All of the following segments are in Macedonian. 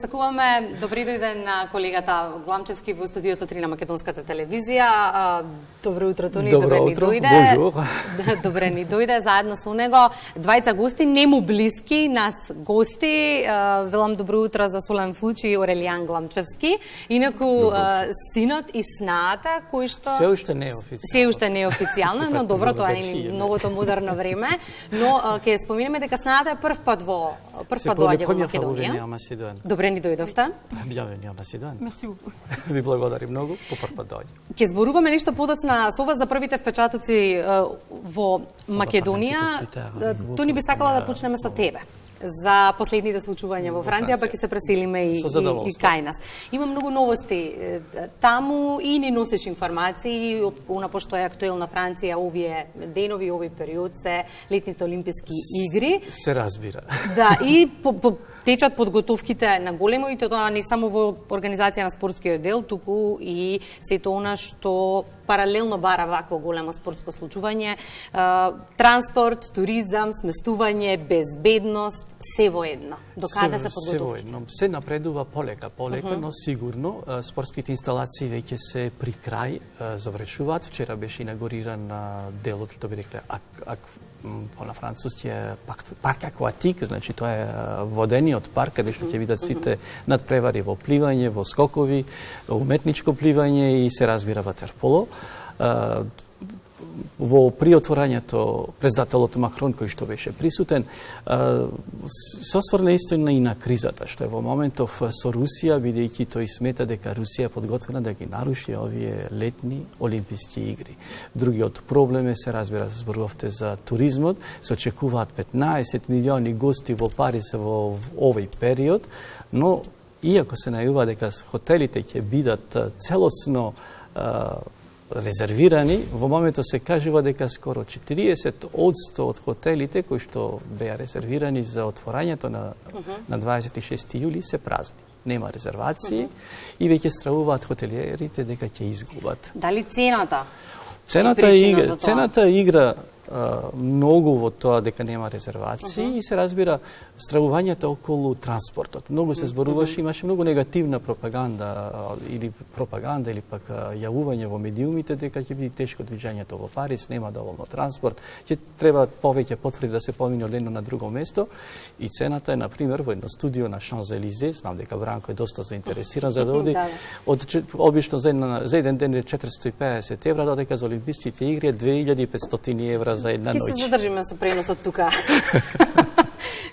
Сакуваме добри дојде на колегата Гламчевски во студиото 3 на Македонската телевизија. Добро утро, Тони, добре ни дојде. Добре ни дојде заедно со него. Двајца гости, нему блиски, нас гости. Велам добро утро за Солен Флучи и Орелијан Гламчевски. Инаку синот и снаата, кој што се уште не е официјално. Се уште не е официјално, но добро, тоа е многото модерно време. Но ќе споминеме дека снаата е прв пат доаѓа во Македонија. Добре ни дојдовте. Bienvenue en Macédoine. Merci beaucoup. Ви благодарим многу по прв пат доаѓа. Ќе зборуваме нешто подоцна со вас за првите впечатоци во Македонија. Тони би сакала да почнеме со тебе за последните случувања во Франција, па ќе се преселиме и кај нас. Има многу новости таму и ни носиш информации, она пошто е актуелна Франција овие денови, овој период се летните олимписки игри. Се разбира. Да, и течат подготовките на големо и тоа не само во организација на спортскиот дел, туку и сето она што паралелно бара вакво големо спортско случување, транспорт, туризам, сместување, безбедност, се воедно. До каде се подготовките? Се воедно. Се напредува полека, но сигурно. Спортските инсталации веќе се при крај завршуваат. Вчера беше инаугуриран делот, тоа би рекле, на француски е парк акватик, значи тоа е водениот парк каде што ќе видат сите надпревари во пливање, во скокови, уметничко пливање и се разбира ватерполо. Во приотворањето председателот Макрон кој што беше присутен се осврна исто и на кризата што е во моментов со Русија, бидејќи тој смета дека Русија е подготвена да ги наруши овие летни олимписки игри. Другиот проблем е, се разбира, зборувавте за туризмот, се очекуваат 15 милиони гости во Париз во овој период, но иако се најува дека хотелите ќе бидат целосно резервирани, во моментот се кажува дека скоро 40% од хотелите кои што беа резервирани за отворањето на 26 јули се празни. Нема резервации и веќе стравуваат хотелиерите дека ќе изгубат. Дали цената? Цената игра многу во тоа дека нема резервации и се разбира стравувањето околу транспортот. Многу се зборуваше, имаше многу негативна пропаганда или пак јавување во медиумите дека ќе биде тешко движењето во Париз, нема доволно транспорт, ќе треба повеќе потврди да се помине од едно на друго место и цената е на пример во едно студио на Шанзелизе, знам дека Бранко е доста заинтересиран за да оди, обично за еден ден е 450 евра, додека за олимписките игри е 2500 евра за една ноќ. Ќе се задржиме со преносот тука.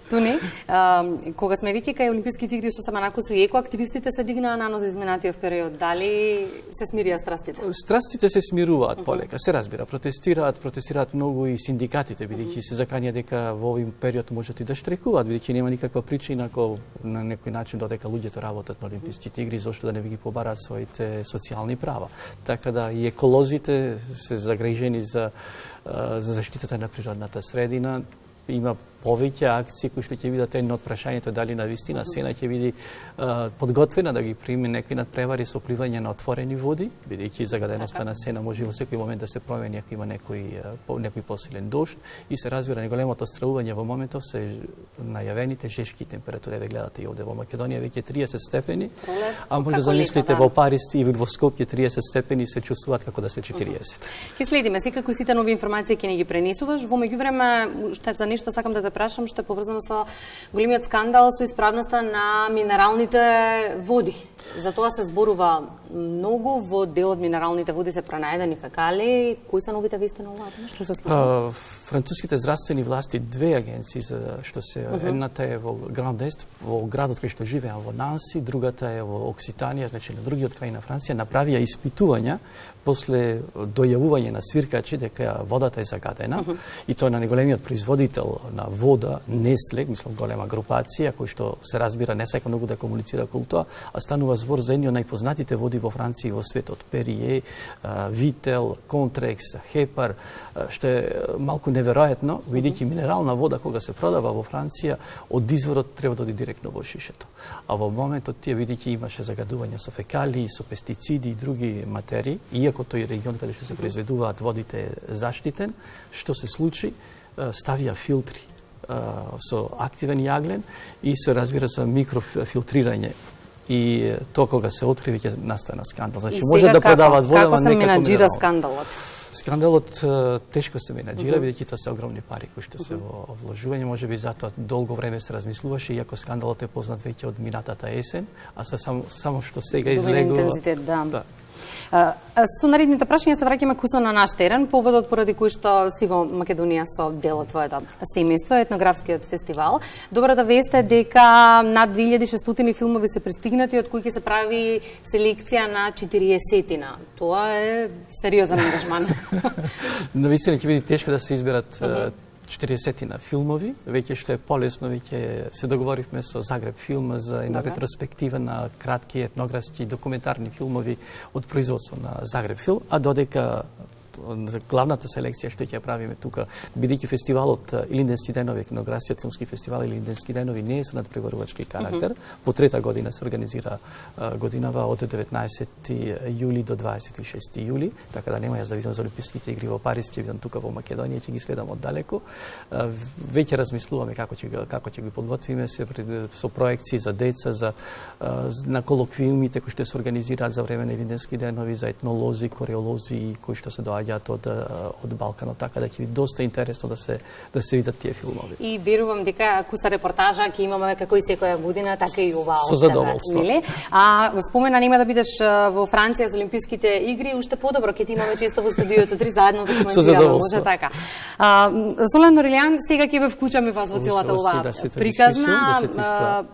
Туни, кога сме веќе кај олимписките игри со Саманакос и екоактивистите се дигнаа на ноз изминатиот период, дали се смирија страстите? Страстите се смируваат полека, се разбира. Протестираат многу и синдикатите, бидејќи се заканија дека во овој период можат и да штрекуваат, бидејќи нема никаква причина ако на некој начин додека луѓето работат на олимписките игри, зошто да не ги побараат своите социјални права. Така да и еколозите се загрижени за заштитата на природната средина. Има повеќе акции кои што ќе видат едно од прашањето дали на вистина Сена ќе биде подготвена да ги прими некои надпревари со пливање на отворени води, бидејќи загаденоста на Сена може во секој момент да се промени ако има некој посилен дожд и се разбира неголемото стравување во моментов се најавените жешки температури. Ве гледате и овде во Македонија веќе 30 степени, а може да замислите во Париз и во Скопје 30 степени се чувствуваат како да се 40. Ќе следиме секако сите нови информации ќе ни ги пренесуваш. Во меѓувреме уште за нешто сакам да те прашам, што е поврзано со големиот скандал со исправноста на минералните води. За тоа се зборува многу, во дел од минералните води се пронајдени фекали. Кои се новите вести на оваа? Што се случува? Француските здравствени власти, две агенции за што се едната е во Гранд Ест, во градот кај што живеам во Нанси, другата е во Окситанија, значи на другиот крај на Франција, направија испитувања после дојавување на свиркачи дека водата е загадена и тоа на неголемиот производител на вода, Несле, мислам голема групација кој што се разбира не сака многу да комуницира околу тоа, а станува збор за едни од најпознатите води во Франција и во светот, Перие, Вител, Контрекс, Хепар, што е малку неверојатно, бидејќи минерална вода кога се продава во Франција од изворот треба да оди директно во шишето. А во моментот тие бидејќи имаше загадување со фекалии, со пестициди и други материи, иако тој регион каде што се произведуваат водите е заштитен, што се случи? Ставија филтри со активен јаглен и се разбира со микрофилтрирање. И тоа кога се открие ќе настане скандал. Значи може да продаваат вода, како се менаџира скандалот? Скандалот тешко се менаџира, бидејќи тоа се огромни пари кои што се во вложување, можеби затоа долго време се размислуваше, иако скандалот е познат веќе од минатата есен, а само што сега излегува. Да. Со наредните прашања се враќаме кусо на наш терен, поводот поради кој што си во Македонија со дел од твоето семејство, етнографскиот фестивал. Добрата вест е дека над 2600 филмови се пристигнати, од кои ќе се прави селекција на 40-тина. Тоа е сериозен ангажман. Навистина ќе биде тешко да се изберат 40-тина филмови, веќе што е полесно, веќе се договоривме со Загреб филм за една ретроспектива на кратки етнографски документарни филмови од производство на Загреб филм, а додека главната селекција што ќе правиме тука, бидејќи фестивалот Илинденски денови, етнографскиот филмски фестивал Илинденски денови не е со надпреварувачки карактер, по трета година се организира годинава од 19 јули до 26 јули, така да нема јас да видам за Олимписките игри во Париз, ќе видам тука во Македонија, ќе ги следам оддалеку. Веќе размислуваме како ќе ги подготвиме се со проекции за деца, на колоквиумите кои што се организираат за време на Илинденски денови, за етнолози, кореолози кои што се доаѓаат од Балканот, така да ќе биде доста интересно да се видат тие филмови. И верувам дека куса репортажа ќе имаме како и секоја година, така и оваа. Со задоволство. А спомена нема да бидеш во Франција за Олимписките игри, уште подобро ќе ти имаме често во студиото, три заедно да коментираме. Со задоволство. Може така. Солен Орелијан, сега ќе ве вклучаме вас во целата оваа приказна.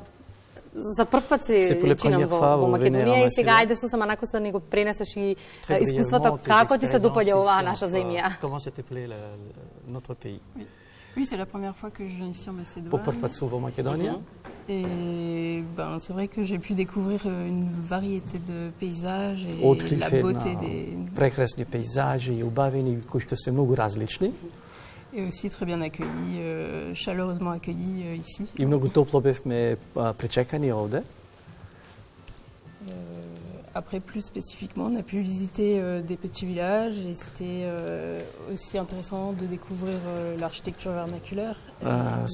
За прв пат се чинам во Македонија и сега ајде сосема накуса ни го пренесеш и искуството како ти се допаѓа оваа наша земја. Comment s'est appelé notre pays? Oui, c'est la première fois que je viens ici en Macédoine. По прв пат сум во Македонија. Et c'est vrai que j'ai pu découvrir une variété de paysages et la beauté des... прекрасни пейзажи и убавини кои што се многу различни. Et aussi très bien accueillis, chaleureusement accueillis ici. И многу топло бевме пречекани овде. Après, plus spécifiquement, on a pu visiter des petits villages et c'était aussi intéressant de découvrir l'architecture vernaculaire.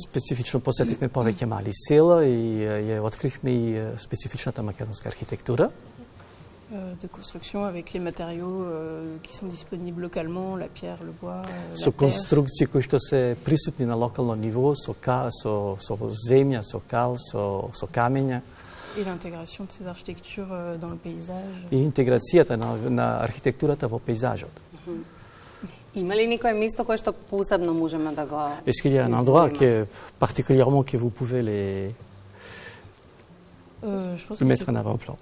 Специфично посетивме повеќе мали села и ја откривме и специфичната македонска архитектура. De construction avec les matériaux qui sont disponibles localement, la pierre, le bois, la terre. Со конструкции кои што се присутни на локално ниво, со земја, со кал, со камења. Et l'intégration de ces architectures dans le paysage. И интеграцијата на архитектурата во пейзажот. Има ли никое место кое што посебно можеме да го... Est-ce qu'il y a un endroit particulièrement que vous pouvez je pense mettre en avant-plan?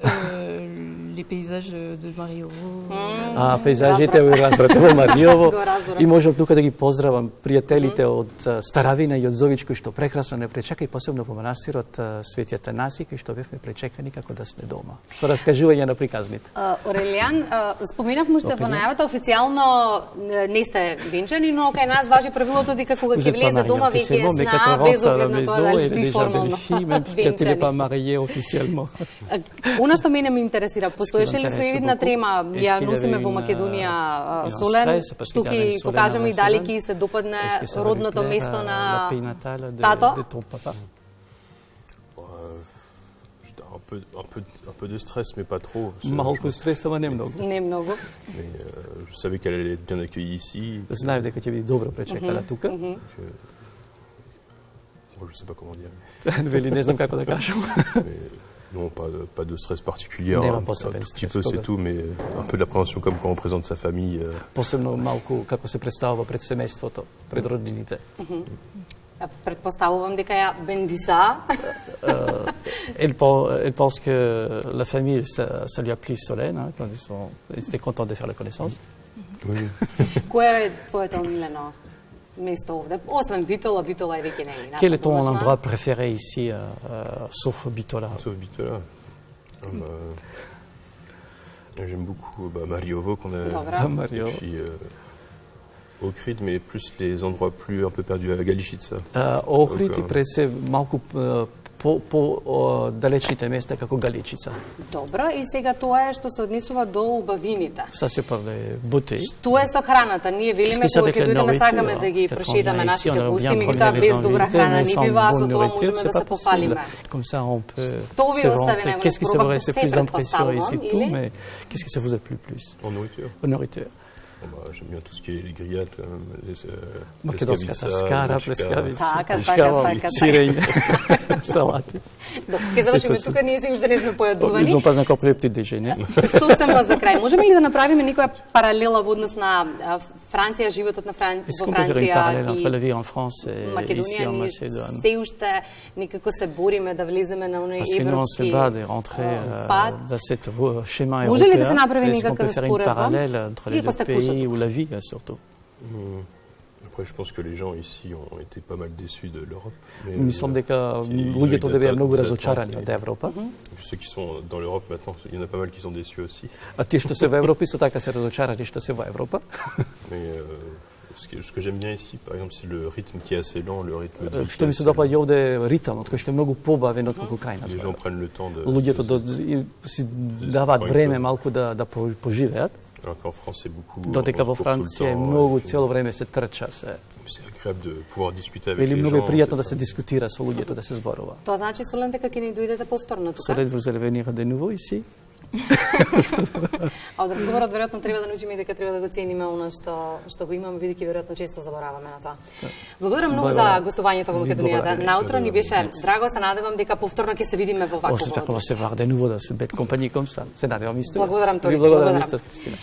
Les paysages de Marijovo. Пейзажите во разбрате Маријово. И можам тука да ги поздравам пријателите од Старавина и од Зович кои што прекрасно не пречека и посебно во манастирот Свети Атанаси кои што бевме пречекани како да сме дома. Со раскажување на приказните. Орелијан, споменавме уште во најавата официјално не сте венчани, но кај нас важи правилото дека кога ќе влезе дома веќе знаа без оглед на тоа дали сте формално венчани. Она што мене ме интересира, постоеше ли своевидна трема, ја носиме во Македонија Солен, што ќе покажеме и дали ќе се допадне родното место на тато? Un peu de stress, mais pas trop. Малку стрес, ама не многу. Не многу. Je savais qu'elle allait être bien accueillie ici. Знаев дека ќе биде добро пречекана тука. Je sais pas comment dire. Вели не знам како да кажам. Non, pas de stress particulier, un petit peu c'est tout, mais un peu d'appréhension comme quand on présente sa famille. Посебно малку како се представува пред семејството, пред роднините. Предпоставувам дека ја бендиса. Elle pense que la famille, ça lui a plu Solène, hein, quand ils étaient contents de faire la connaissance. Oui. Кое е твоето омилено место овде? Освен Битола, Битола е веќе не е. Quel est ton endroit préféré ici, sauf Bitola? Sauf Bitola. J'aime beaucoup Marijovo qu'on a. Marijovo. Puis Ohrid, mais plus les endroits plus un peu perdus à Galičica. Ohrid и пред се малку по далечните места како Галичица. Добро, и сега тоа е што се однесува до убавините. Са се павле бути. Што е со храната? Ние велиме кога ќе дојдеме сакаме да ги прошетаме нашите гости, меѓутоа без добра храна ни бива, со тоа можеме да се пофалиме. Comme ça on peut se vendre. Qu'est-ce qui se vous reste plus d'impression et c'est tout, mais qu'est-ce qui ça vous a plu plus? En nourriture. En nourriture. J'aime bien tout ce qui est les grillades, les salate. Ке завршиме тука, ние се уште не сме појадувани. Ils n'ont pas encore pris le petit déjeuner. Сосем за крај. Можеме ли да направиме некоја паралела во однос на Франција, животот на Франција и Македонија? Се уште некако се бориме да влеземе на оној европски пат. Може ли да се направи некаква споредба? Ou la vie, surtout. Après, je pense que les gens ici ont été pas mal déçus de l'Europe. Мислам дека луѓето да беа многу разочарани од Европа. Ceux qui sont dans l'Europe maintenant, il y en a pas mal qui sont déçus aussi. А тие што се во Европа исто така се разочарани што се во Европа. Mais ce que j'aime bien ici, par exemple, c'est le rythme qui est assez lent, le rythme de... Што ми се допаѓа овде ритмот, кој што е многу побавен отколку крајна. Les gens prennent le temps de... Луѓето си даваат време малку да поживеат. Alors qu'en France, c'est beaucoup... Додека во Франција е многу цело време се трча се. C'est agréable de pouvoir discuter avec les gens. Или многу е пријатно да се дискутира со луѓето, да се зборува. Тоа значи, Солен, дека ќе ни дојдете повторно тука? Солен, vous allez venir de nouveau ici? А од разговорот веројатно треба да научиме и дека треба да го цениме она што го имаме, бидејќи веројатно често забораваме на тоа. Благодарам многу за гостувањето во Македонија. Наутро ни беше драго, се надевам дека повторно ќе се видиме во вакво. On se voir de nouveau dans cette belle compagnie comme ça. Se nadevам исто. Благодарам, Тори. Благодарам исто, Кристина.